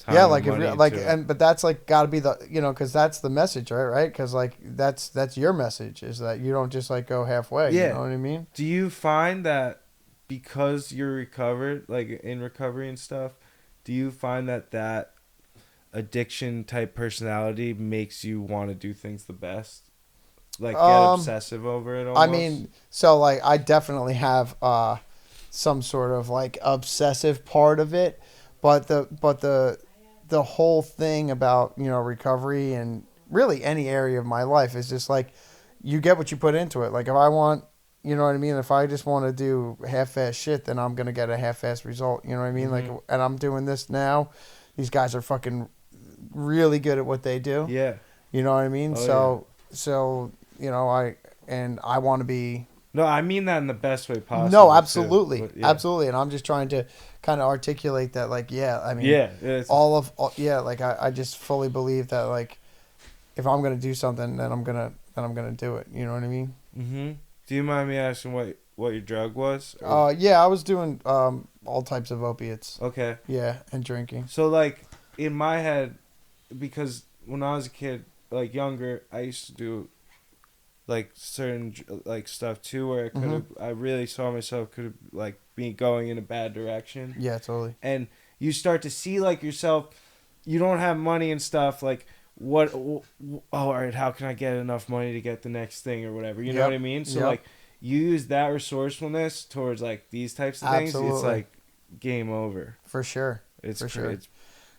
time Yeah, and like if money you're like, into it. and but that's like got to be the, because that's the message, right? Because like that's your message, is that you don't just like go halfway. You Yeah. know what I mean? Do you find that because you're recovered, like in recovery and stuff, do you find that addiction type personality makes you want to do things the best? Like get Um, obsessive over it I almost? mean, so like I definitely have some sort of like obsessive part of it, but the whole thing about recovery and really any area of my life is just like you get what you put into it. Like if I want, you know what I mean. If I just want to do half-ass shit, then I'm gonna get a half-ass result. You know what I mean? Like, Mm-hmm. and I'm doing this now. These guys are fucking really good at what they do. Yeah. You know what I mean? Oh yeah. So I want to be. No, I mean that in the best way No, possible too. absolutely, But yeah. absolutely, and I'm just trying to kind of articulate that. Like, yeah, I mean, Yeah. It's yeah, like I just fully believe that like if I'm gonna do something, then I'm gonna do it. You know what I mean? mm-hmm. Do you mind me asking what your drug was? Or Yeah, I was doing all types of opiates. okay. Yeah, and drinking. So like in my head, because when I was a kid, like younger, I used to do like certain like stuff too, where Mhm. I really saw myself could have like be going in a bad direction, Yeah, totally. and you start to see like yourself, you don't have money and stuff like. All right, how can I get enough money to get the next thing or whatever, you know what I Yep. mean? So Yep. like you use that resourcefulness towards like these types of things, it's Absolutely. like game over. For sure. it's For cra- sure. it's,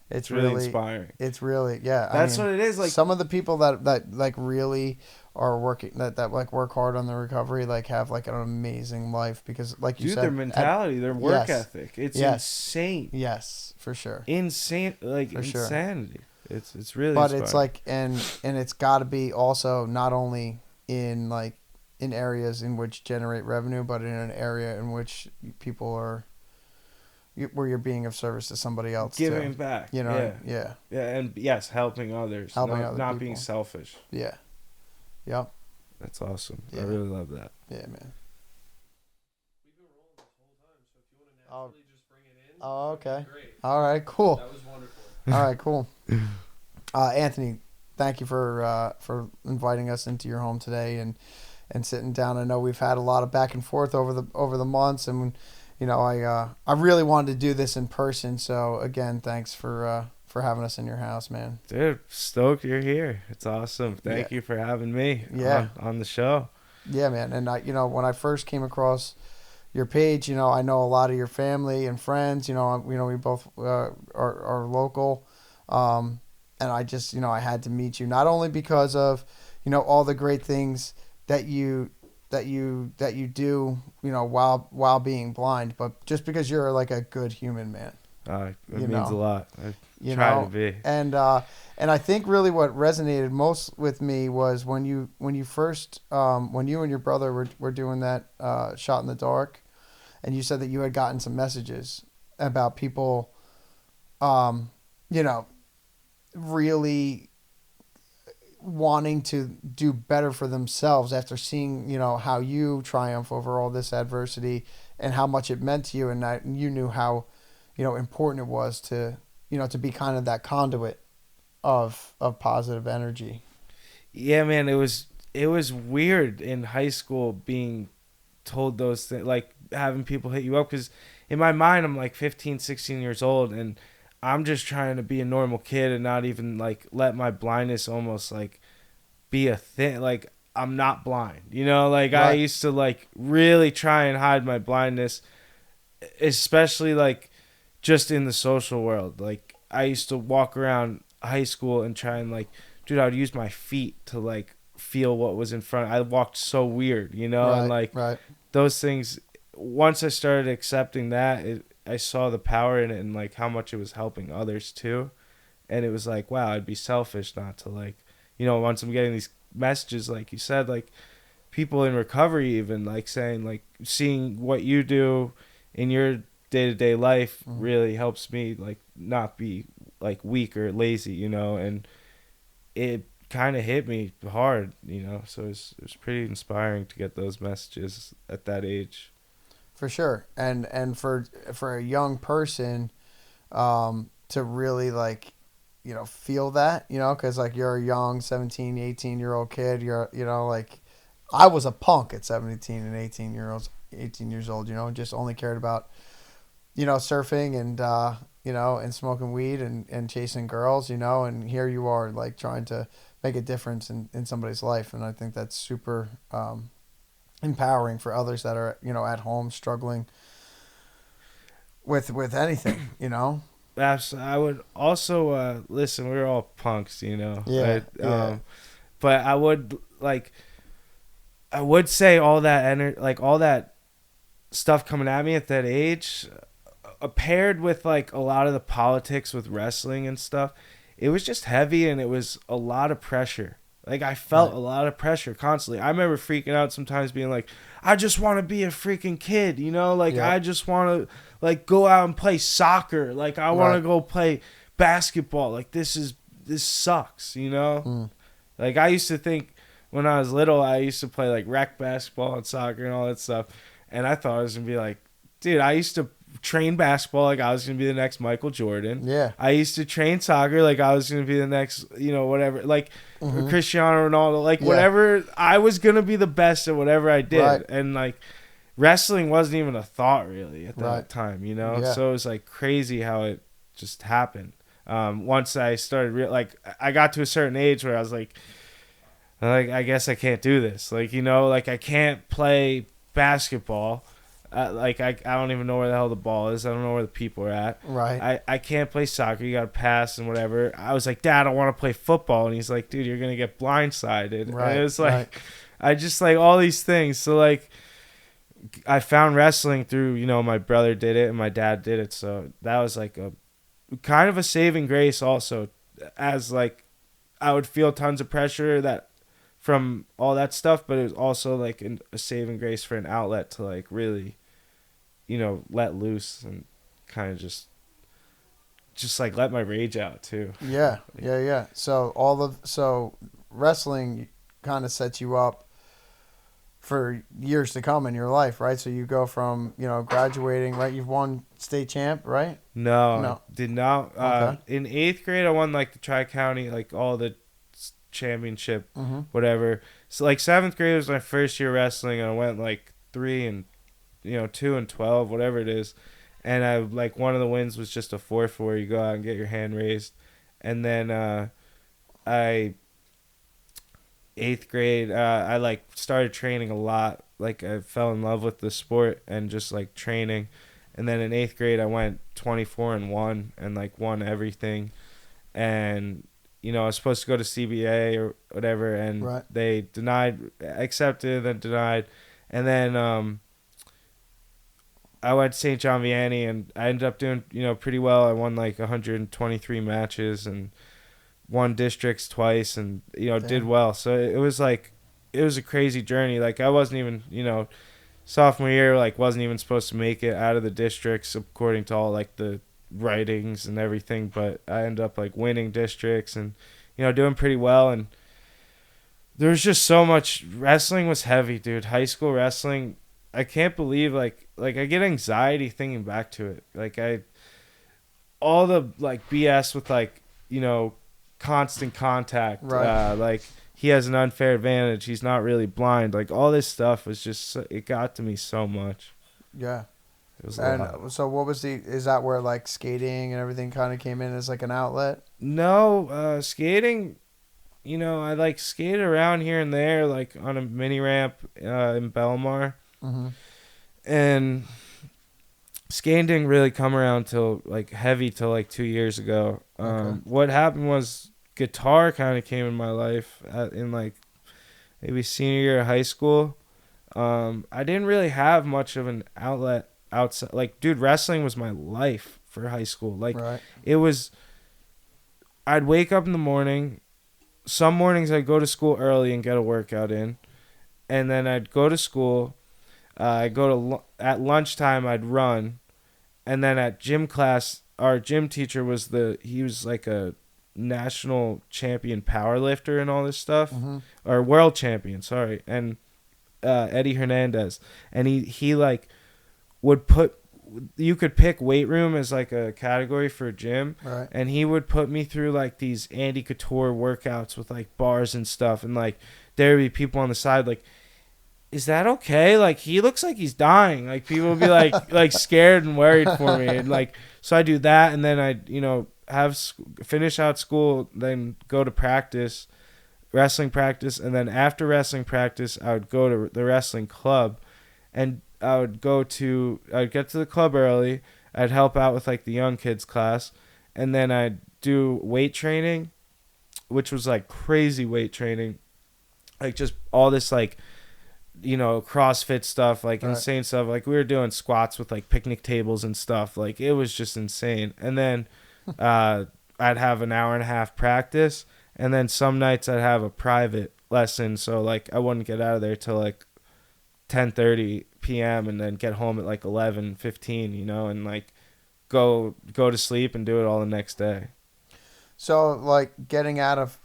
It's it's really really, inspiring. it's really, yeah. I That's mean, what it is, like some of the people that like really are working that like work hard on the recovery like have like an amazing life because like you dude, their said at mentality, their work yes, ethic, it's yes, insane. yes, for sure, Insane, like for sure. insanity. It's really But it's inspiring. like and it's got to be also not only in like in areas in which generate revenue, but in an area in which people are where you're being of service to somebody else too. Giving back, You know, yeah, yeah, yeah, and yes, helping others, helping not other not being people. selfish. Yeah. Yep. That's awesome. I Yeah. really love that. Yeah, man. We've been rolling this whole time, so if you want to Oh, naturally just bring it in, oh, that would be okay. great. All right, cool. That was wonderful. All right, cool. Anthony, thank you for inviting us into your home today and sitting down. I know we've had a lot of back and forth over the months, and I really wanted to do this in person. So again, thanks for having us in your house, man. Dude, stoked you're here. It's awesome. Yeah, Thank you for having me yeah, on the show. yeah, man. And when I first came across your page, I know a lot of your family and friends. We both are local. And I just, I had to meet you not only because of, all the great things that you do, while being blind, but just because you're like a good human, man. It You means a know, lot. I you try to know, be. and I think really what resonated most with me was when you first when you and your brother were doing that shot in the dark, and you said that you had gotten some messages about people, um, you know, really wanting to do better for themselves after seeing how you triumph over all this adversity and how much it meant to you, and that you knew how important it was to be kind of that conduit of positive energy. Yeah, man, it was weird in high school being told those things, like having people hit you up, because in my mind I'm like 15, 16 years old, and I'm just trying to be a normal kid and not even like let my blindness almost like be a thing. Like I'm not blind, like I Right. used to like really try and hide my blindness, especially like just in the social world. Like I used to walk around high school and try and like, dude, I would use my feet to like feel what was in front. I walked so weird, and Right. like Right. those things. Once I started accepting that, I saw the power in it and like how much it was helping others too. And it was like, wow, I'd be selfish not to like, once I'm getting these messages, like you said, like people in recovery even like saying like seeing what you do in your day-to-day life Mhm. really helps me like not be like weak or lazy, and it kind of hit me hard, so it was pretty inspiring to get those messages at that age. For sure. And for a young person, to really like, feel that, because like you're a young 17, 18-year-old kid. You're, like I was a punk at 17 and 18 years old, just only cared about, surfing and, and smoking weed and chasing girls, and here you are like trying to make a difference in somebody's life. And I think that's super empowering for others that are, at home struggling with anything, I would also listen. We're all punks, Yeah, right? yeah. But I would say all that like all that stuff coming at me at that age, paired with like a lot of the politics with wrestling and stuff, it was just heavy and it was a lot of pressure. Like I felt Right. a lot of pressure constantly. I remember freaking out sometimes, being like, I just want to be a freaking kid, Like Yep. I just want to like go out and play soccer. Like I want to Right. go play basketball. Like this sucks, Mm. Like I used to think when I was little, I used to play like rec basketball and soccer and all that stuff, and I thought I was gonna be like, dude, I used to train basketball like I was gonna be the next Michael Jordan. Yeah. I used to train soccer like I was gonna be the next, whatever, like Mhm. Cristiano Ronaldo, like Yeah. whatever. I was gonna be the best at whatever I did, Right. and like wrestling wasn't even a thought really at that Right. time, Yeah. So it was like crazy how it just happened. Once I started like I got to a certain age where I was like I guess I can't do this, like I can't play basketball. Like I don't even know where the hell the ball is. I don't know where the people are at. Right. I can't play soccer. You got to pass and whatever. I was like, Dad, I want to play football, and he's like, Dude, you're gonna get blindsided. Right. And it was like, Right. I just like all these things. So like, I found wrestling through my brother did it and my dad did it. So that was like a kind of a saving grace also, as like I would feel tons of pressure that from all that stuff, but it was also like a saving grace for an outlet to like really let loose and kind of just like let my rage out too. Yeah. Yeah. Yeah. So wrestling kind of sets you up for years to come in your life, right? So you go from, graduating, right? You've won state champ, right? No, No. did not. Okay. In 8th grade, I won like the Tri-County, like all the championship, Mm-hmm. whatever. So like 7th grade was my first year wrestling, and I went like 3 and 2 and 12, whatever it is. And I like one of the wins was just a 4-4 where you go out and get your hand raised. And then I 8th grade, I like started training a lot. Like I fell in love with the sport and just like training. And then in 8th grade, I went 24-1 and like won everything. And I was supposed to go to CBA or whatever, and Right. they accepted, then denied. And then I went to St. John Vianney, and I ended up doing pretty well. I won like 123 matches and won districts twice, and did Damn. well. So it was a crazy journey. Like I wasn't even sophomore year, like wasn't even supposed to make it out of the districts according to all like the writings and everything, but I ended up like winning districts and doing pretty well. And there was just so much. Wrestling was heavy, dude. High school wrestling, I can't believe like I get anxiety thinking back to it. Like all the like BS with like constant contact, Right. like he has an unfair advantage, he's not really blind, like all this stuff was just, it got to me so much. Yeah. It was a lot. And so what was is that where like skating and everything kind of came in as like an outlet? No, skating, I like skated around here and there, like on a mini ramp in Belmar. Mm-hmm. And skating didn't really come around till like heavy till like 2 years ago. Okay. What happened was guitar kind of came in my life in like maybe senior year of high school. I didn't really have much of an outlet outside. Like, dude, wrestling was my life for high school. Like, Right. it was. I'd wake up in the morning. Some mornings I'd go to school early and get a workout in, and then I'd go to school. I'd go to at lunchtime. I'd run, and then at gym class, our gym teacher he was like a national champion power lifter and all this stuff, Mm-hmm. or world champion, sorry, and Eddie Hernandez, and he like would put you could pick weight room as like a category for a gym, Right. and he would put me through like these Andy Couture workouts with like bars and stuff, and like there would be people on the side like, is that okay? Like he looks like he's dying. Like people would be like scared and worried for me, and like so I do that, and then I finish out school, then go to practice, wrestling practice, and then after wrestling practice I would go to the wrestling club, and I'd get to the club early. I'd help out with like the young kids class, and then I'd do weight training, which was like crazy weight training, like just all this like, CrossFit stuff, like Right. insane stuff. Like we were doing squats with like picnic tables and stuff. Like it was just insane. And then I'd have an hour and a half practice, and then some nights I'd have a private lesson. So like I wouldn't get out of there till like 10:30 p.m. and then get home at like 11:15, and like go to sleep and do it all the next day. So, like, getting out of,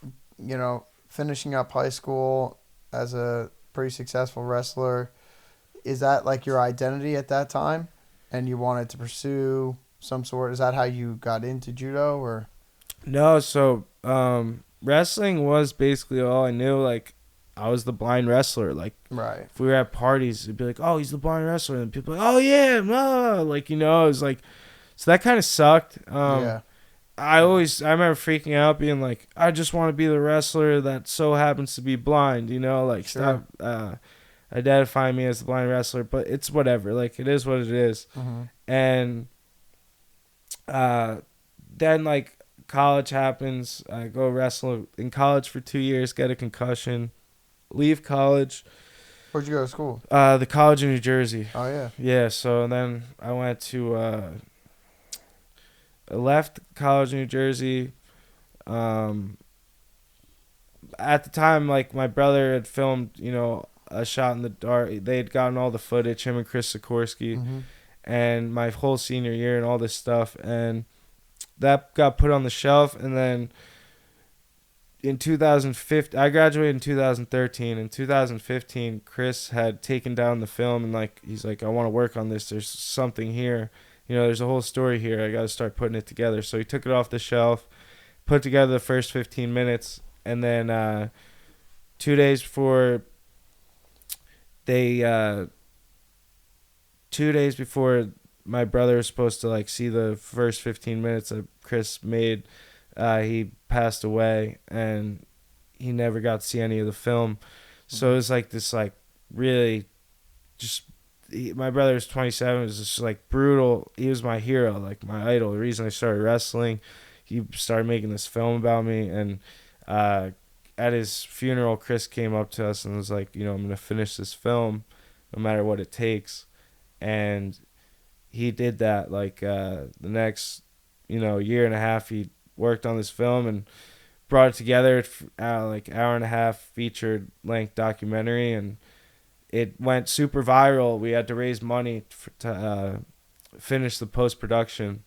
finishing up high school as a pretty successful wrestler, is that like your identity at that time? And you wanted to pursue some sort, is that how you got into judo, or? No, so wrestling was basically all I knew. Like I was the blind wrestler. Like Right. if we were at parties, it'd be like, oh, he's the blind wrestler, and people like, oh yeah, blah. Like it was like, so that kind of sucked. Yeah. I remember freaking out, being like, I just want to be the wrestler that so happens to be blind, like Sure. stop identifying me as the blind wrestler. But it's whatever, like it is what it is. Mm-hmm. And then like college happens. I go wrestle in college for 2 years, get a concussion, leave college. Where'd you go to school? The college in New Jersey. Oh, yeah. Yeah, so then I went to I left college in New Jersey. At the time, like my brother had filmed, a shot in the dark. They had gotten all the footage, him and Chris Sikorsky, Mm-hmm. and my whole senior year and all this stuff, and that got put on the shelf. And then in 2015, I graduated in 2013. In 2015, Chris had taken down the film, and like he's like, I want to work on this. There's something here. There's a whole story here. I got to start putting it together. So he took it off the shelf, put together the first 15 minutes, and then 2 days before they 2 days before my brother was supposed to like see the first 15 minutes that Chris made, he passed away, and he never got to see any of the film. So it was like this like really just my brother was 27. It was just like brutal. He was my hero, like my idol. The reason I started wrestling, he started making this film about me. And at his funeral, Chris came up to us and was like, I'm gonna finish this film, no matter what it takes. And he did that. Like the next, year and a half, he worked on this film and brought it together. Like hour and a half featured length documentary, and it went super viral. We had to raise money to finish the post-production,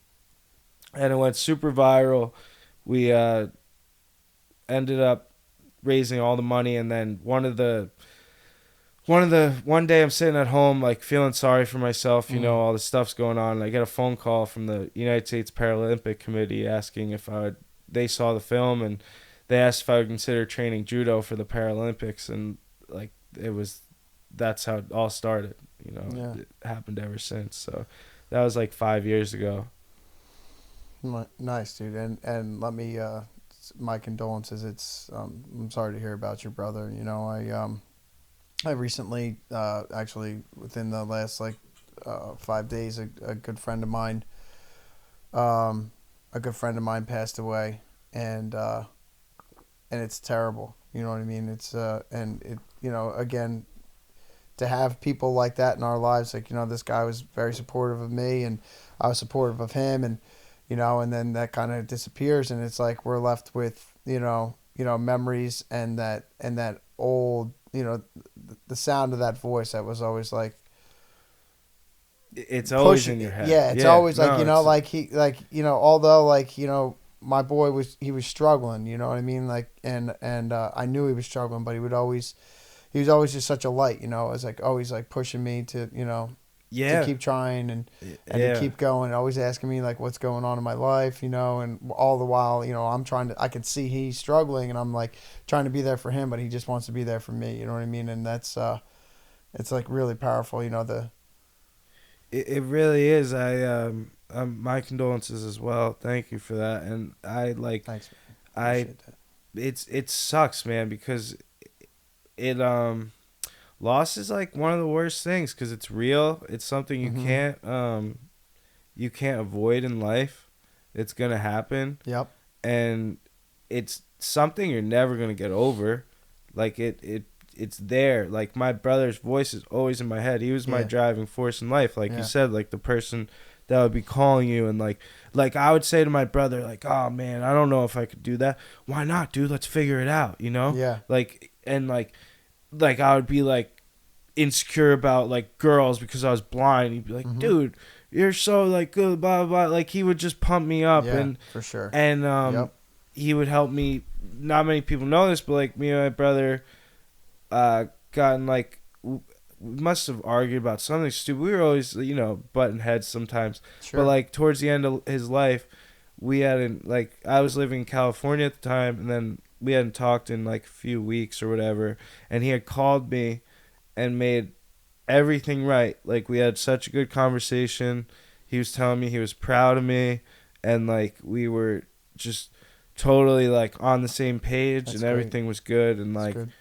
and it went super viral. We ended up raising all the money, and then one day I'm sitting at home like feeling sorry for myself, all the stuff's going on, and I get a phone call from the United States Paralympic Committee asking if they saw the film, and they asked if I would consider training judo for the Paralympics. And like that's how it all started. Yeah. It happened ever since. So that was like 5 years ago. Nice, dude. And let me, my condolences. I'm sorry to hear about your brother. I recently, actually within the last 5 days, a good friend of mine, passed away, and it's terrible. You know what I mean? It's and it again, to have people like that in our lives, like this guy was very supportive of me, and I was supportive of him, and and then that kind of disappears, and it's like we're left with memories and that old the sound of that voice that was always like it's always pushing, in your head. yeah, it's always like although my boy was struggling, you know what I mean, like and I knew he was struggling, but he was always just such a light, it was like always like pushing me to Yeah. keep trying and to Yeah. keep going, always asking me like what's going on in my life, and all the while, I can see he's struggling, and I'm like trying to be there for him, but he just wants to be there for me. You know what I mean? And that's it's like really powerful. It really is. My condolences as well. Thank you for that. And Thanks, man. I Appreciate that. it sucks, man, because it loss is like one of the worst things because it's real. It's something you can't avoid in life. It's gonna happen, Yep. and it's something you're never gonna get over. Like it's there. Like my brother's voice is always in my head. He was my Yeah. driving force in life. Like you Yeah. said, like the person that would be calling you, and like I would say to my brother, like, oh man, I don't know if I could do that. Why not, dude? Let's figure it out. Yeah. Like, and like I would be like insecure about like girls because I was blind. He'd be like, dude, you're so like good, blah blah blah. Like he would just pump me up, Yeah, and for sure. and he would help me. Not many people know this, but like me and my brother gotten like we must have argued about something stupid. We were always butting heads sometimes, Sure. but like towards the end of his life, we hadn't like I was living in California at the time, and then we hadn't talked in like a few weeks or whatever, and he had called me and made everything right. Like we had such a good conversation. He was telling me he was proud of me, and like we were just totally like on the same page. That's and great. everything was good. And That's like good.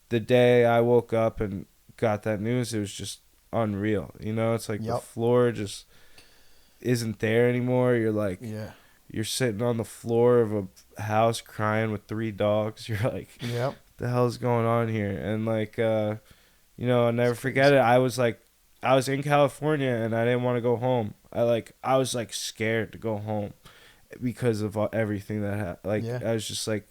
the day I woke up and got that news, it was just unreal. It's like the Yep. floor just isn't there anymore. You're like Yeah. you're sitting on the floor of a house crying with 3 dogs. You're like, Yep. the hell's going on here? And like I'll never forget it. I was in California and I didn't want to go home. I was like scared to go home because of everything that happened. Like Yeah. I was just like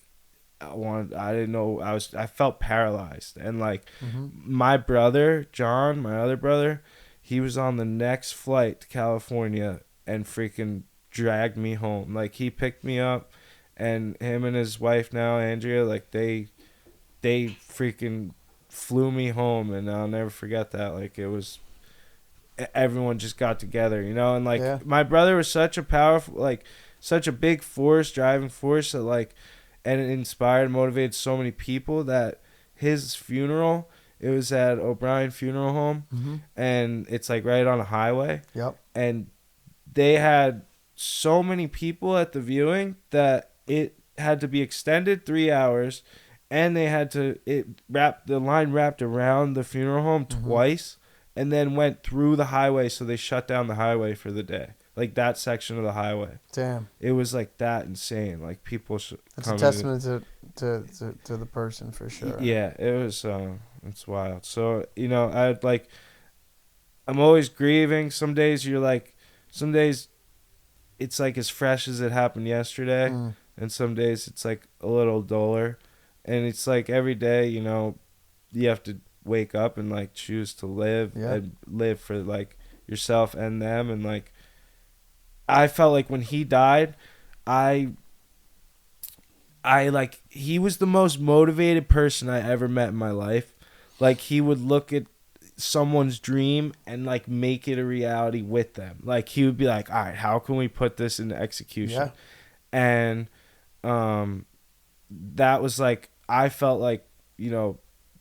I didn't know. I felt paralyzed. And like my brother, John, my other brother, he was on the next flight to California and freaking dragged me home. Like he picked me up, and him and his wife now, Andrea, like they freaking flew me home, and I'll never forget that. Like it was everyone just got together, and like Yeah. my brother was such a powerful, like such a big force, driving force that like, and it inspired and motivated so many people that his funeral, it was at O'Brien Funeral Home, and it's like right on a highway. Yep. And they had so many people at the viewing that it had to be extended 3 hours, and they had to the line wrapped around the funeral home twice, and then went through the highway, so they shut down the highway for the day, like that section of the highway. Damn. It was like that insane. Like people That's a testament to the person for sure. Yeah, it was it's wild. So I'm always grieving. Some days it's like as fresh as it happened yesterday, and some days it's like a little duller, and it's like every day you have to wake up and like choose to live and live for like yourself and them. And like I felt like when he died, I like he was the most motivated person I ever met in my life. Like he would look at someone's dream and like make it a reality with them. Like he would be like, all right, how can we put this into execution? And that was like, I felt like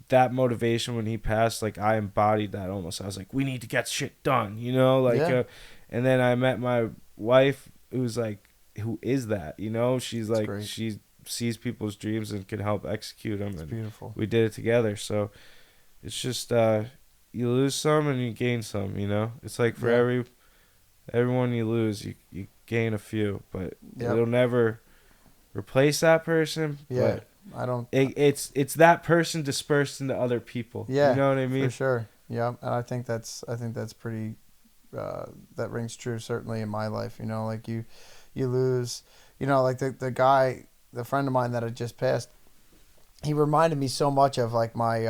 that motivation when he passed, like I embodied that almost. I was like, we need to get shit done, and then I met my wife, who's like, who is that, she's like, great. she sees people's dreams and can help execute them. It's and beautiful. we did it together. So it's just you lose some and you gain some. It's like for everyone you lose, you gain a few, but it'll never replace that person. Yeah. But I don't. It's that person dispersed into other people. Yeah. You know what I mean? For sure. Yeah, and I think that's pretty. That rings true certainly in my life. Like you lose. Like the guy, the friend of mine that had just passed. He reminded me so much of like my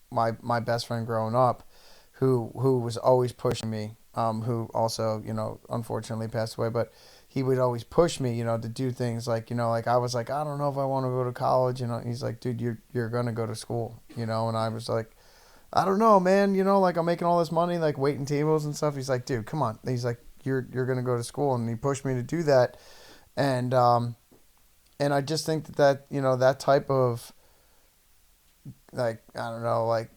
my best friend growing up, who was always pushing me. Who also unfortunately passed away, but he would always push me, to do things like, like I was like, I don't know if I want to go to college, he's like, dude, you're going to go to school, and I was like, I don't know, man. You know, like I'm making all this money, like waiting tables and stuff. He's like, dude, come on. He's like, you're gonna go to school, and he pushed me to do that, and I just think that you know that type of like I don't know like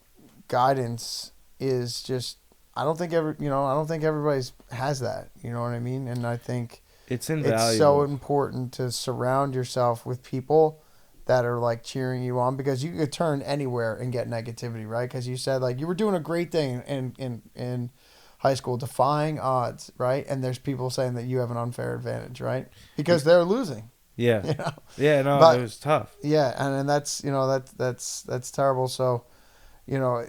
guidance is just I don't think I don't think everybody's has that. You know what I mean? And I think It's it's so invaluable. important to surround yourself with people that are like cheering you on because you could turn anywhere and get negativity, right? Because you said like you were doing a great thing in high school, defying odds, right? And there's people saying that you have an unfair advantage, right? Because they're losing, Yeah. you know. Yeah, no, But it was tough. yeah, and that's you know that's terrible. So, you know,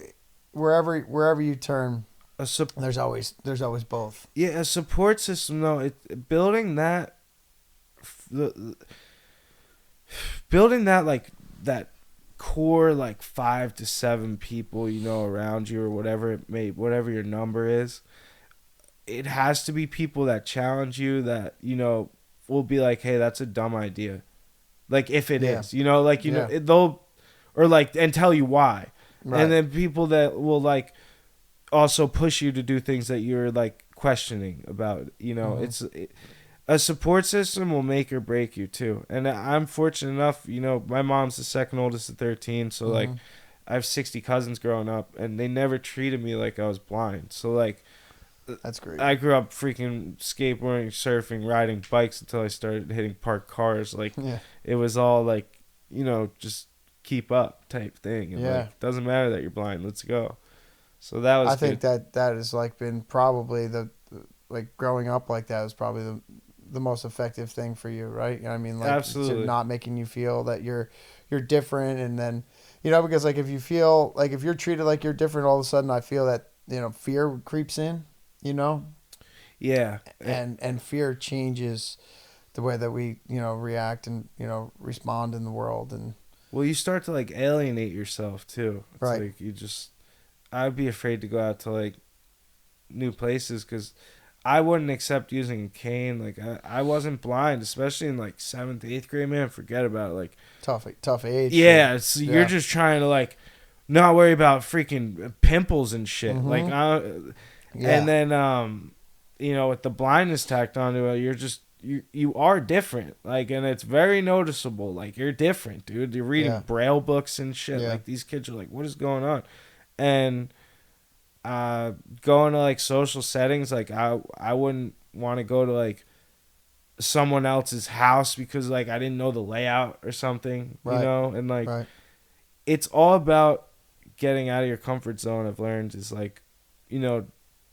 wherever you turn, A sup- there's always both. yeah, a support system though, building that building that like that core like 5 to 7 people, you know, around you or whatever your number is. It has to be people that challenge you, that, you know, will be like, hey, that's a dumb idea. Like, if it Yeah. is, you know, like, you know, Yeah. they'll, or like, and tell you why. Right. And then people that will like also push you to do things that you're like questioning about, you know, Mhm. a support system will make or break you too. And I'm fortunate enough, you know, my mom's the second oldest of 13. So like, Mhm. I have 60 cousins growing up and they never treated me like I was blind. So like, That's great. I grew up freaking skateboarding, surfing, riding bikes until I started hitting parked cars. Like, Yeah. it was all like, you know, just keep up type thing. And Yeah. like, doesn't matter that you're blind. Let's go. So that was I think good. that has like been probably like growing up like that was probably the most effective thing for you, right? You know what I mean, like to Absolutely. not making you feel that you're different, and then you know because like if you feel like if you're treated like you're different, all of a sudden I feel that you know fear creeps in, you know, Yeah. and fear changes the way that we you know react and you know respond in the world and Well, you start to like alienate yourself too. It's right. like you just, I'd be afraid to go out to like new places because I wouldn't accept using a cane. Like I wasn't blind, especially in like 7th, 8th grade, man. Forget about it. Like, Tough age. yeah, it's, you're Yeah. just trying to like not worry about freaking pimples and shit. Like, Mhm. Yeah. and then you know, with the blindness tacked onto it, you're just you are different. Like, and it's very noticeable. Like, you're different, dude. You're reading Yeah. braille books and shit. Yeah. Like, these kids are like, what is going on? And going to like social settings, like I wouldn't want to go to like someone else's house because like I didn't know the layout or something, you Right. know. And like, Right. it's all about getting out of your comfort zone. I've learned is like, you know,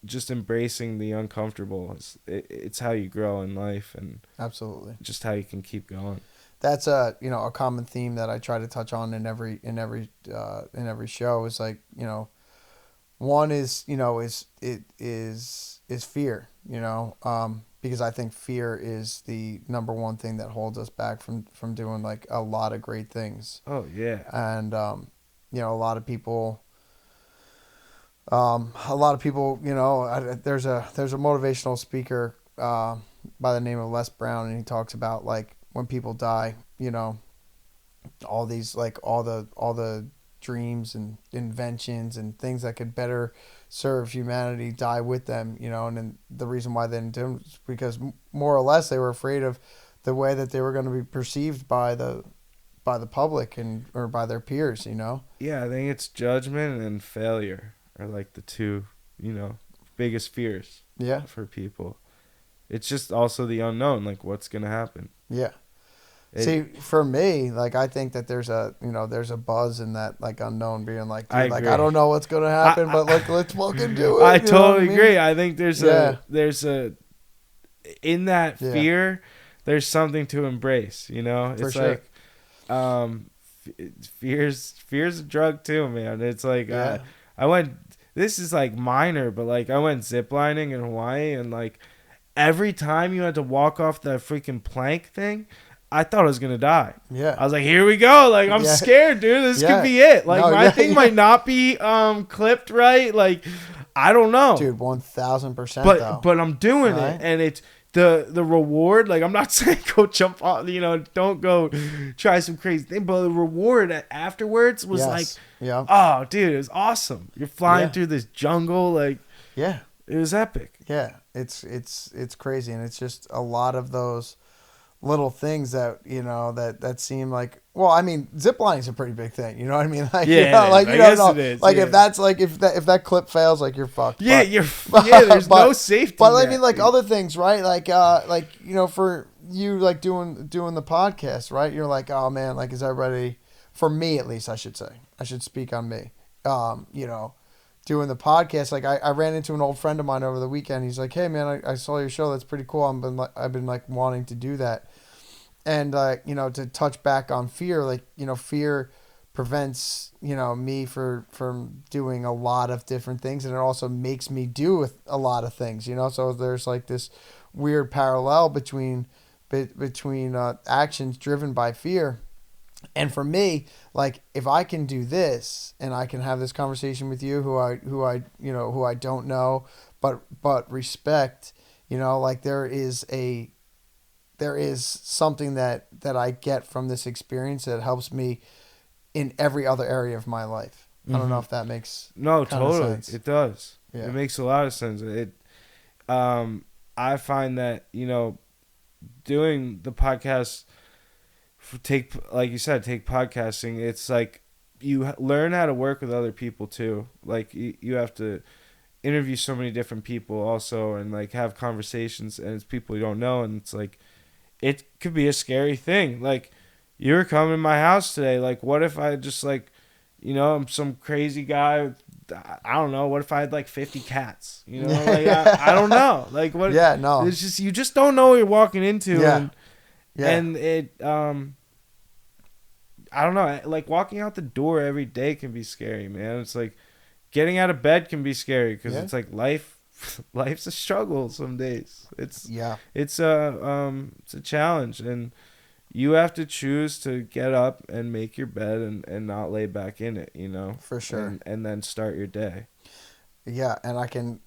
just embracing the uncomfortable. It's how you grow in life and Absolutely. just how you can keep going. That's a you know a common theme that I try to touch on in every show is like you know one is you know is fear you know because I think fear is the number one thing that holds us back from doing like a lot of great things Oh yeah. and you know a lot of people you know there's a motivational speaker by the name of Les Brown and he talks about like when people die you know all these like all the dreams and inventions and things that could better serve humanity die with them you know and then the reason why they didn't do them is because more or less they were afraid of the way that they were going to be perceived by the public and or by their peers you know Yeah, I think it's judgment and failure are like the two, you know, biggest fears yeah for people. It's just also the unknown, like what's gonna happen. yeah It, see for me like I think that there's a you know there's a buzz in that like unknown being like dude, I like agree. I don't know what's going to happen but like let's fucking do it I you know what totally mean? agree. I think Yeah. there's a in that Yeah. fear, there's something to embrace. You know, For it's sure. like, fear's a drug too, man. It's like Yeah. I went. This is like minor, but like I went ziplining in Hawaii, and like every time you had to walk off that freaking plank thing, I thought I was gonna die. Yeah. I was like, here we go. Like, I'm Yeah. scared, dude. This Yeah. could be it. Like, No, my yeah, thing yeah. might not be clipped right. Like, I don't know. Dude, 1000% but though. but I'm doing Right? it, and it's the reward, like I'm not saying go jump off, don't go try some crazy thing, but the reward afterwards was like, yeah, oh dude, it was awesome. You're flying Yeah. through this jungle, like yeah, it was epic. yeah. It's crazy, and it's just a lot of those little things that that seem like. Well, I mean, zip lining's a pretty big thing. You know what I mean? Like, Yeah, like I guess it is, like yeah. if that's like if that clip fails, like you're fucked. Yeah, But- there's no safety. But I net, mean, like dude. other things, right? Like for you, like doing the podcast, right? You're like, oh man, like is everybody? For me, at least, I should say, I should speak on me. Doing the podcast, like I ran into an old friend of mine over the weekend. He's like, hey man, I saw your show. That's pretty cool. I've been like wanting to do that. And, to touch back on fear, like, fear prevents, me from doing a lot of different things. And it also makes me do a lot of things, So there's like this weird parallel between actions driven by fear. And for me, like, if I can do this and I can have this conversation with you who I don't know, but respect, like there is something that I get from this experience that helps me in every other area of my life. I don't know if that makes No, kind of totally. sense. It does. Yeah. It makes a lot of sense. I find that, doing the podcast, like you said, take podcasting. It's like you learn how to work with other people too. Like you have to interview so many different people also, and like have conversations, and it's people you don't know, and it's like, it could be a scary thing. Like, you were coming to my house today. Like, what if I just like, I'm some crazy guy. I don't know. What if I had like 50 cats? Like I don't know. Like what? Yeah, no. It's just, you just don't know what you're walking into. Yeah. Yeah. And it I don't know. Like walking out the door every day can be scary, man. It's like getting out of bed can be scary because it's like life's a struggle some days. It's a challenge, and you have to choose to get up and make your bed and not lay back in it, For sure. and then start your day. Yeah, and I can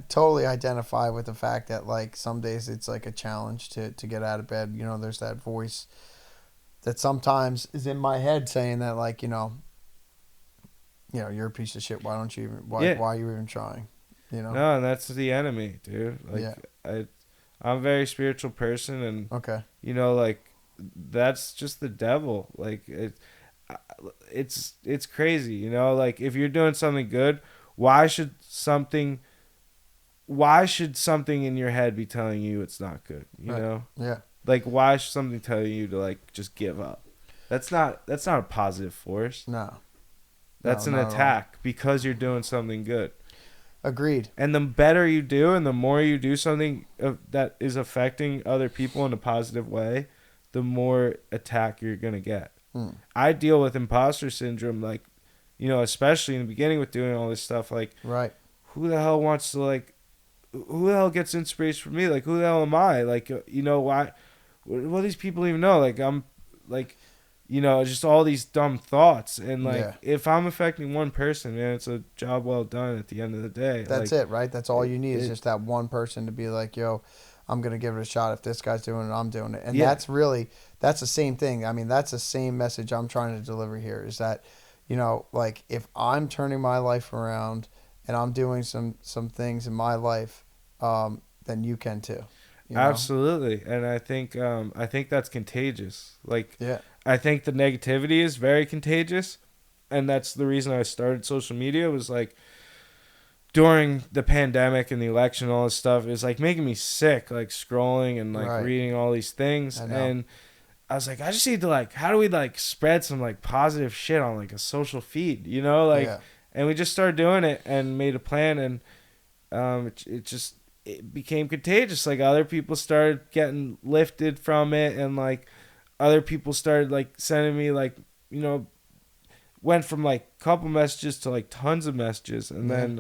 totally identify with the fact that like some days it's like a challenge to get out of bed. There's that voice that sometimes is in my head saying that like, you're a piece of shit. Why don't you even why are you even trying? No, and that's the enemy, dude. Like I'm a very spiritual person, and Okay. like that's just the devil. Like it's crazy, like if you're doing something good, why should something in your head be telling you it's not good, know? Yeah. Like why should something tell you to like just give up? That's not a positive force. No. That's an attack because you're doing something good. Agreed. And the better you do, and the more you do something that is affecting other people in a positive way, the more attack you're going to get. I deal with imposter syndrome, like, especially in the beginning with doing all this stuff. Like, Right. who the hell wants to, like, who the hell gets inspiration from me? Like, who the hell am I? Like, why? What do these people even know? Like, I'm, like, just all these dumb thoughts. And, like, if I'm affecting one person, man, it's a job well done at the end of the day. That's like, it, right? That's all you need is just that one person to be like, yo, I'm going to give it a shot. If this guy's doing it, I'm doing it. And that's the same thing. I mean, that's the same message I'm trying to deliver here is that, like if I'm turning my life around and I'm doing some things in my life, then you can too. Absolutely. And I think that's contagious. Like, yeah. I think the negativity is very contagious, and that's the reason I started social media. Was like during the pandemic and the election, all this stuff is like making me sick, like scrolling and like reading all these things. And I was like, I just need to like, how do we like spread some like positive shit on like a social feed, and we just started doing it and made a plan, and it became contagious. Like other people started getting lifted from it, and like other people started like sending me like, went from like a couple messages to like tons of messages, and then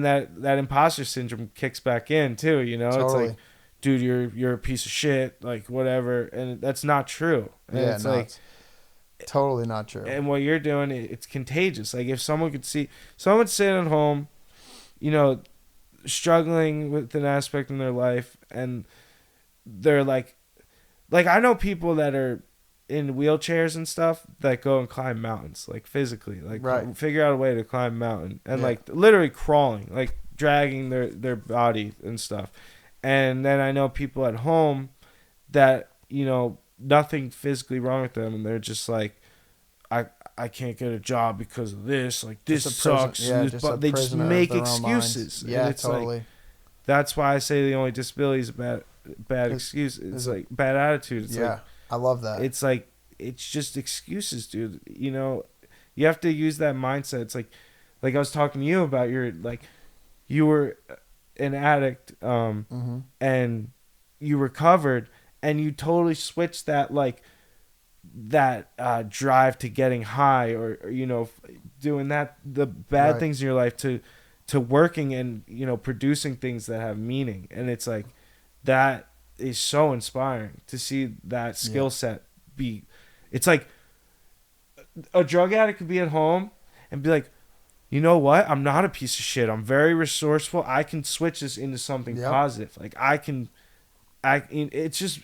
that imposter syndrome kicks back in too, It's like, dude, you're a piece of shit, like whatever, and that's not true. And it's like it's totally not true. And what you're doing, it's contagious. Like if someone could see someone sitting at home, struggling with an aspect in their life, and they're like I know people that are in wheelchairs and stuff that go and climb mountains, like physically, like Right. figure out a way to climb a mountain, and Yeah. like literally crawling, like dragging their body and stuff. And then I know people at home that, nothing physically wrong with them, and they're just like, I I can't get a job because of this. Like, this Just a prison. sucks. Yeah, This, just a but they just prisoner of make their own minds. excuses, and Yeah, it's like, totally. that's why I say the only disability is a bad Is- excuse. It's is it- like bad attitude. It's Yeah, I love that. like it's just excuses, dude. You have to use that mindset. It's like I was talking to you about, you were an addict, Mm-hmm. and you recovered, and you totally switched that drive to getting high, or doing the bad Right. things in your life to working and producing things that have meaning. And it's like, that is so inspiring to see that skill set be. It's like a drug addict could be at home and be like, you know what, I'm not a piece of shit, I'm very resourceful, I can switch this into something Yep. positive. Like, it's just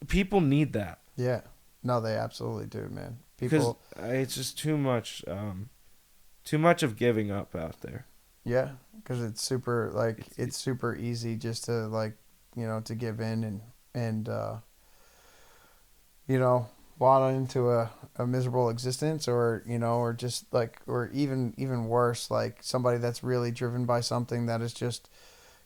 people need that. Yeah. No, they absolutely do, man. Because People. it's just too much of giving up out there. Yeah, because it's super it's super easy just to to give in and waddle into a miserable existence, or or just or even worse, like somebody that's really driven by something that is just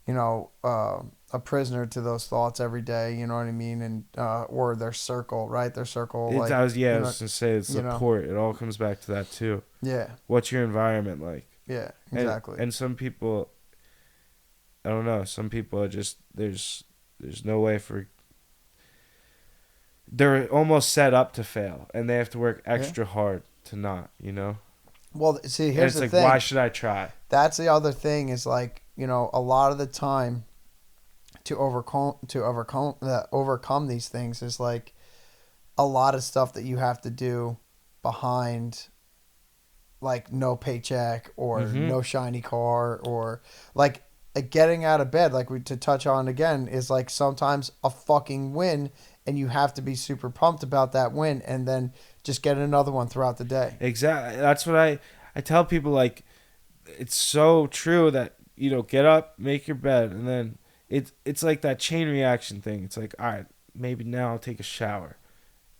a prisoner to those thoughts every day, you know what I mean? And or their circle, right? Their circle, I was you know, gonna say, it's support. It all comes back to that too. Yeah, What's your environment like? yeah, exactly. And some people, I don't know. Some people are just, there's no way for. They're almost set up to fail, and they have to work extra hard to not. Well, see, And here's it's the like, thing. why should I try? That's the other thing is a lot of the time to overcome these things is like a lot of stuff that you have to do behind no paycheck or Mhm. no shiny car, or like getting out of bed, to touch on again, is like sometimes a fucking win, and you have to be super pumped about that win, and then just get another one throughout the day. Exactly. That's what I tell people. Like, it's so true that get up, make your bed, and then it's like that chain reaction thing. It's like, all right, maybe now I'll take a shower,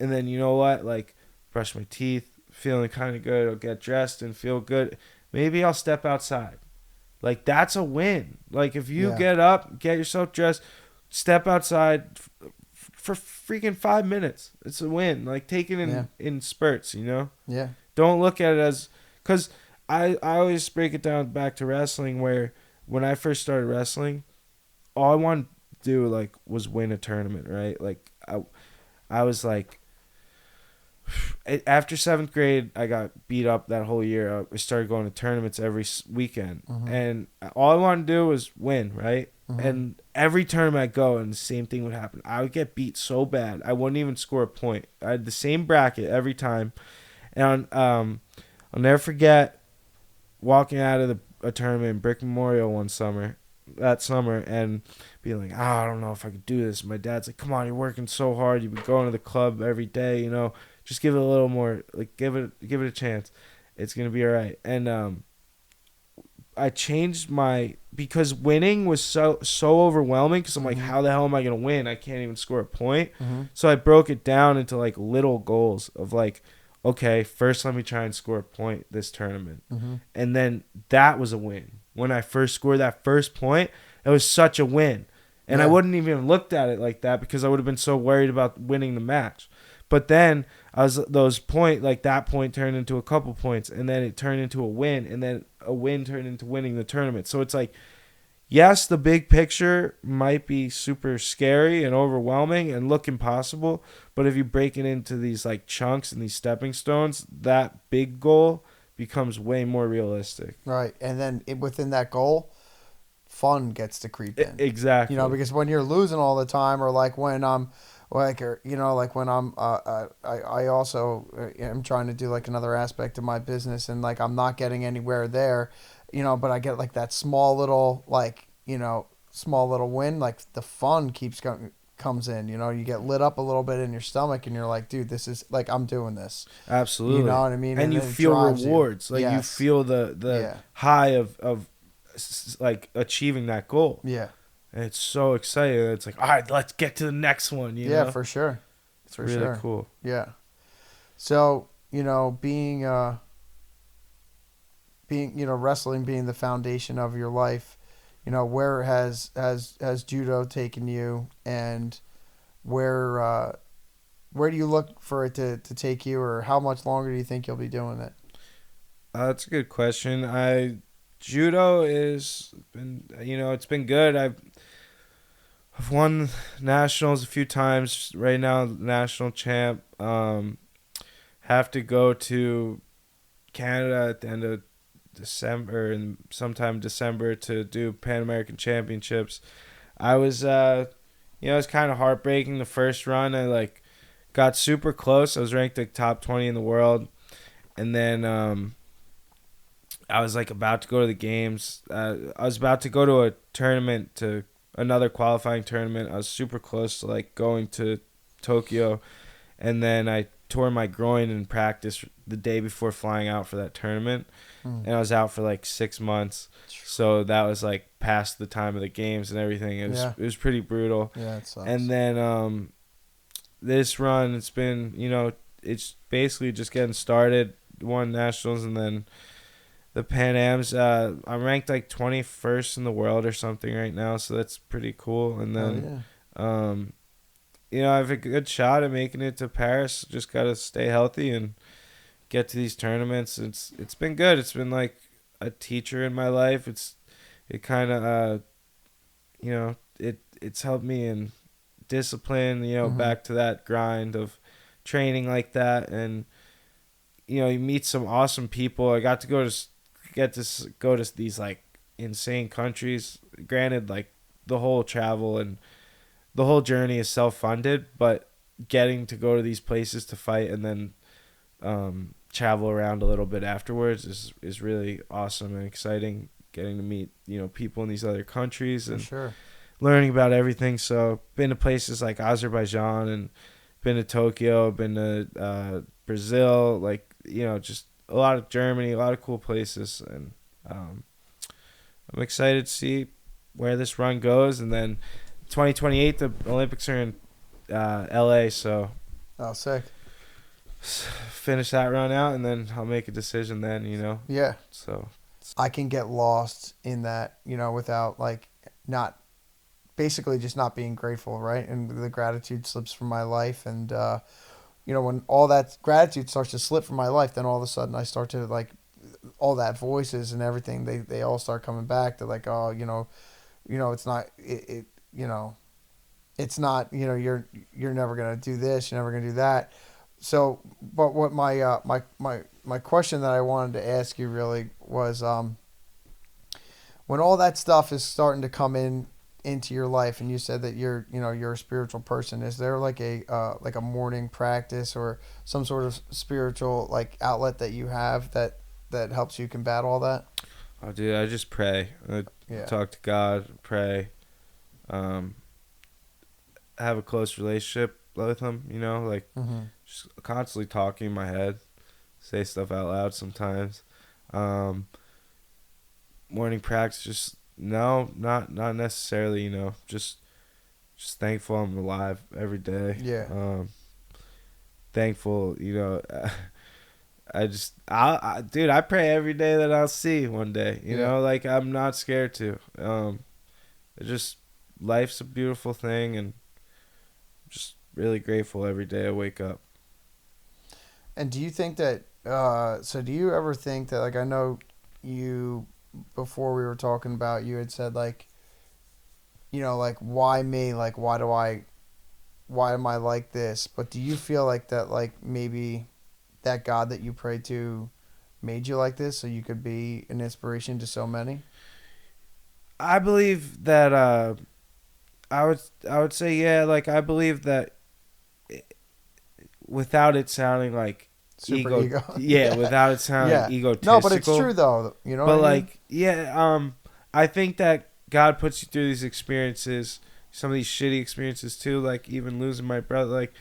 and then you know what, like, brush my teeth, feeling kind of good. I'll get dressed and feel good. Maybe I'll step outside. Like, that's a win. Like, if you Yeah. get up, get yourself dressed, step outside for freaking 5 minutes, it's a win. Like, take it in spurts. Yeah. Don't look at it as, because I always break it down back to wrestling, where when I first started wrestling, all I wanted to do was win a tournament, right? Like, I was like, after 7th grade, I got beat up that whole year. I started going to tournaments every weekend, and all I wanted to do was win, right? And every tournament I go, and the same thing would happen. I would get beat so bad, I wouldn't even score a point. I had the same bracket every time, and I'll never forget walking out of a tournament in Brick Memorial that summer, and being like, I don't know if I could do this. My dad's like, come on, you're working so hard. You've been going to the club every day, just give it a little more, give it a chance. It's going to be all right. And I changed because winning was so overwhelming, because I'm like, how the hell am I going to win? I can't even score a point. So I broke it down into little goals of okay, first let me try and score a point this tournament. And then that was a win. When I first scored that first point, it was such a win. And I wouldn't even looked at it like that, because I would have been so worried about winning the match. But then that point turned into a couple points, and then it turned into a win, and then a win turned into winning the tournament. So it's like, yes, the big picture might be super scary and overwhelming and look impossible, but if you break it into these chunks and these stepping stones, that big goal becomes way more realistic. Right. And then within that goal, fun gets to creep in. Exactly. Because when you're losing all the time, or when I'm when I'm I also am trying to do another aspect of my business, and I'm not getting anywhere there, but I get that small little small little win, like the fun comes in. You get lit up a little bit in your stomach, and you're like, dude, this is like I'm doing this. Absolutely. You know what I mean? And you then it feel drives you. rewards. Like you Yes. feel the Yeah. high of like achieving that goal. Yeah. And it's so exciting. It's like, all right, let's get to the next one. You Yeah, know? for sure. It's For really sure. cool. Yeah. So, being wrestling being the foundation of your life, where has judo taken you, and where do you look for it to take you, or how much longer do you think you'll be doing it? That's a good question. Judo it's been good. I've won nationals a few times. Right now, national champ. Have to go to Canada at the end of December and sometime December to do Pan American Championships. I was, it was kind of heartbreaking the first run. I got super close. I was ranked like top 20 in the world, and then I was about to go to the games. I was about to go to a tournament, to another qualifying tournament. I was super close to going to Tokyo, and then I tore my groin in practice the day before flying out for that tournament, and I was out for 6 months. So that was past the time of the games and everything. It was pretty brutal. Yeah, it sucks. And then this run, it's been it's basically just getting started. Won nationals, and then the Pan Ams. I'm ranked 21st in the world or something right now, so that's pretty cool. And then I have a good shot at making it to Paris. Just gotta stay healthy and get to these tournaments. It's been good. It's been a teacher in my life. It kind of it's helped me in discipline. Back to that grind of training like that, and you meet some awesome people. I got to go to these insane countries. Granted, the whole travel and the whole journey is self-funded, but getting to go to these places to fight and then travel around a little bit afterwards is really awesome and exciting. Getting to meet people in these other countries and learning about everything. So been to places like Azerbaijan, and been to Tokyo, been to Brazil, just a lot of Germany, a lot of cool places, and I'm excited to see where this run goes. And then 2028, the Olympics are in LA, so sick. Finish that run out, and then I'll make a decision then. Yeah. So I can get lost in that, without not basically just not being grateful, right? And the gratitude slips from my life, and when all that gratitude starts to slip from my life, then all of a sudden I start to all that voices and everything, they all start coming back. They're like, oh, it's not it's not, you're never gonna do this, you're never gonna do that. So, but what my question that I wanted to ask you really was, when all that stuff is starting to come into your life, and you said that you're a spiritual person, is there a morning practice or some sort of spiritual outlet that you have that helps you combat all that? Oh, dude, I just pray. I talk to God, pray, have a close relationship with him, just constantly talking in my head, say stuff out loud sometimes. Morning practice, just not necessarily, just thankful I'm alive every day. Yeah. Thankful, dude, I pray every day that I'll see one day, I'm not scared to. Life's a beautiful thing, and just really grateful every day I wake up. And do you think that, so do you ever think that, I know you, before we were talking about, you had said why me? Why am I like this? But do you feel that maybe that God that you pray to made you like this so you could be an inspiration to so many? I believe that, I would say, yeah, I believe that without it sounding Super ego. Yeah, without it sounding egotistical. No, but it's true though. But I think that God puts you through these experiences, some of these shitty experiences too, like even losing my brother, like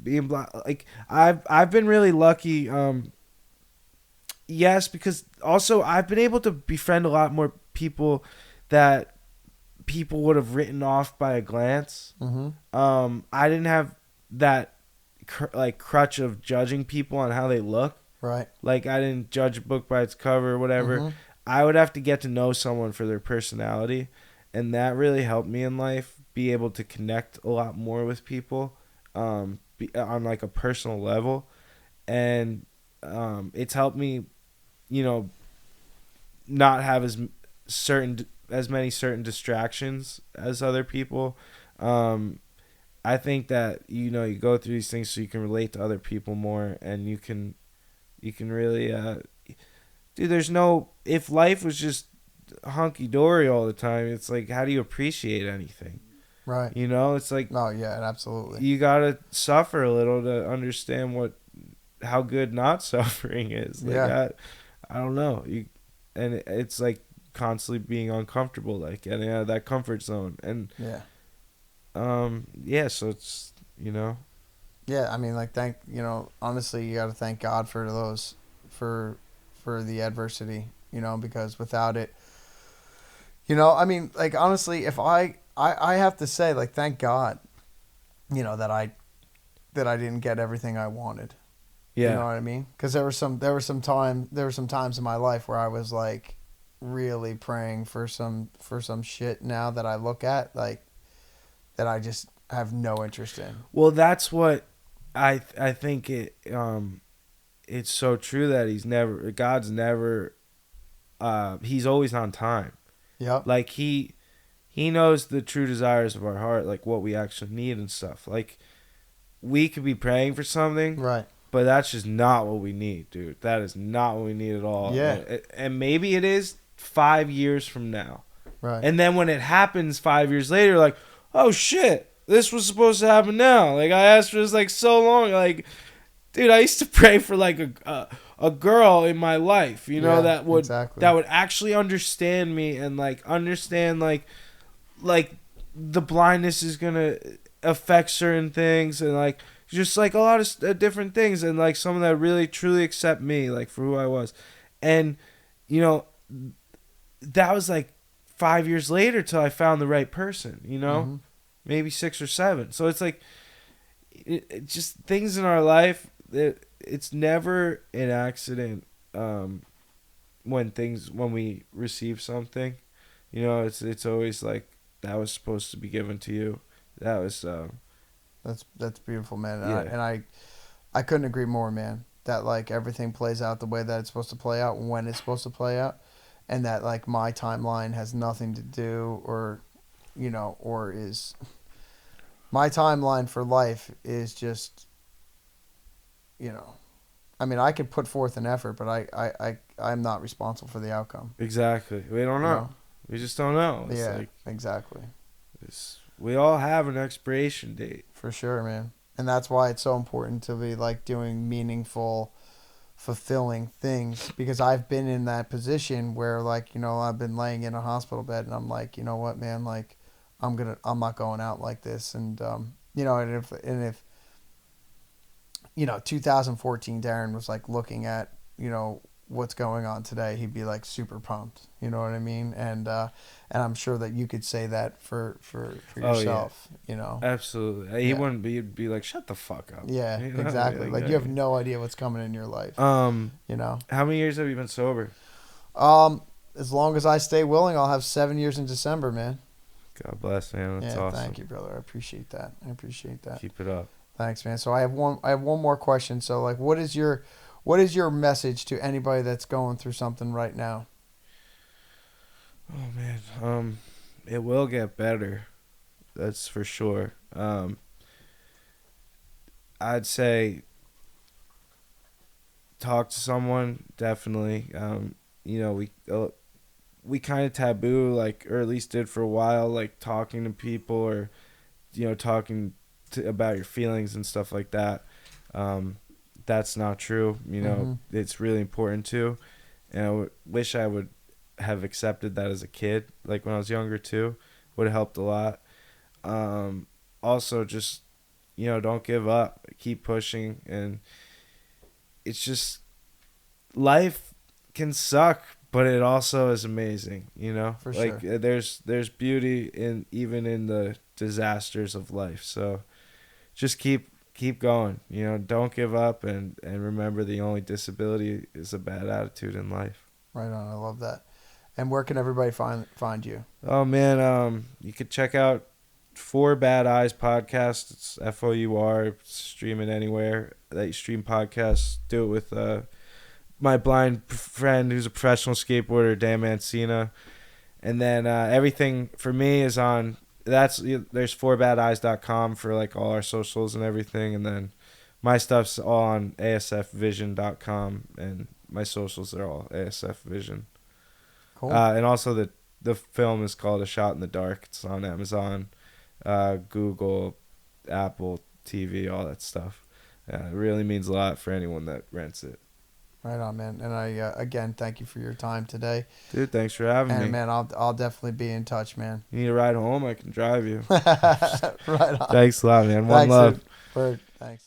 being blind. Like I've been really lucky. Yes, because also I've been able to befriend a lot more people that people would have written off by a glance. I didn't have that crutch of judging people on how they look. Right. Like I didn't judge a book by its cover or whatever. Mm-hmm. I would have to get to know someone for their personality, and that really helped me in life. Be able to connect a lot more with people, on like a personal level, and it's helped me, you know, not have as many certain distractions as other people. I think that you go through these things so you can relate to other people more, and you can really dude, there's no, if life was just hunky dory all the time, it's like, how do you appreciate anything? Right. It's like, Oh yeah, absolutely. you gotta suffer a little to understand how good not suffering is. Like, Yeah. I don't know. And it's like constantly being uncomfortable, like getting out of that comfort zone. And Yeah. yeah, so it's, Yeah, I mean, like, honestly, you got to thank God for those, for the adversity, because without it, I mean, like, honestly, if I have to say, like, thank God, that I didn't get everything I wanted. yeah. You know what I mean? Because there were some times in my life where I was like really praying for some shit now that I look at, like, that I just have no interest in. Well, that's what I think it's so true that God's never he's always on time. Yep. Like he knows the true desires of our heart, like what we actually need and stuff. Like we could be praying for something, Right. but that's just not what we need, dude. That is not what we need at all. Yeah. And maybe it is 5 years from now. Right. And then when it happens 5 years later, like, oh shit, this was supposed to happen now. Like I asked for this like so long. Like, dude, I used to pray for like a girl in my life, Yeah, that would exactly. that would actually understand me and like understand like the blindness is gonna affect certain things, and like just like a lot of different things, and like someone that really truly accept me like for who I was. And that was like 5 years later till I found the right person, Mm-hmm. maybe 6 or 7. So it's like it just things in our life, it's never an accident. When we receive something, it's always like that was supposed to be given to you. That was That's beautiful, man. Yeah. And I couldn't agree more, man. That like everything plays out the way that it's supposed to play out when it's supposed to play out, and that like my timeline has nothing to do or is my timeline for life is just I mean, I could put forth an effort, but I'm not responsible for the outcome. exactly. We don't know. We just don't know. It's Yeah, like, exactly. we all have an expiration date. For sure, man. And that's why it's so important to be like doing meaningful, fulfilling things, because I've been in that position where like, I've been laying in a hospital bed and I'm like, you know what, man, like I'm not going out like this. And, and if 2014 Darren was like looking at, what's going on today, he'd be like super pumped. You know what I mean? And I'm sure that you could say that for yourself, Absolutely. He Yeah. wouldn't be. He'd be like, "Shut the fuck up." Yeah, exactly. Like you have no idea what's coming in your life. How many years have you been sober? As long as I stay willing, I'll have 7 years in December, man. God bless, man. That's awesome. Thank you, brother. I appreciate that. Keep it up. Thanks, man. So I have one more question. So like, what is your message to anybody that's going through something right now? Oh man, it will get better. That's for sure. I'd say talk to someone, definitely. We kind of taboo, like, or at least did for a while, like talking to people or talking about your feelings and stuff like that. That's not true. Mm-hmm. It's really important too. And I wish I would have accepted that as a kid, like when I was younger too, would have helped a lot. Also, just don't give up, keep pushing, and it's just life can suck, but it also is amazing. For Like sure. there's beauty in even in the disasters of life. So just keep going. Don't give up, and remember the only disability is a bad attitude in life. Right on. I love that. And where can everybody find you? Oh man, you could check out Four Bad Eyes podcast. It's FOUR. Stream it anywhere that you stream podcasts. Do it with my blind friend who's a professional skateboarder, Dan Mancina. And then everything for me is on. There's fourbadeyes.com for like all our socials and everything, and then my stuff's all on asfvision.com, and my socials are all asfvision. Cool. And also the film is called A Shot in the Dark. It's on Amazon, Google, Apple TV, all that stuff. It really means a lot for anyone that rents it. Right on, man. And I again thank you for your time today. Dude, thanks for having me. And man, I'll definitely be in touch, man. You need a ride home? I can drive you. Right on. Thanks a lot, man. One Thanks, love. dude. Word. Thanks.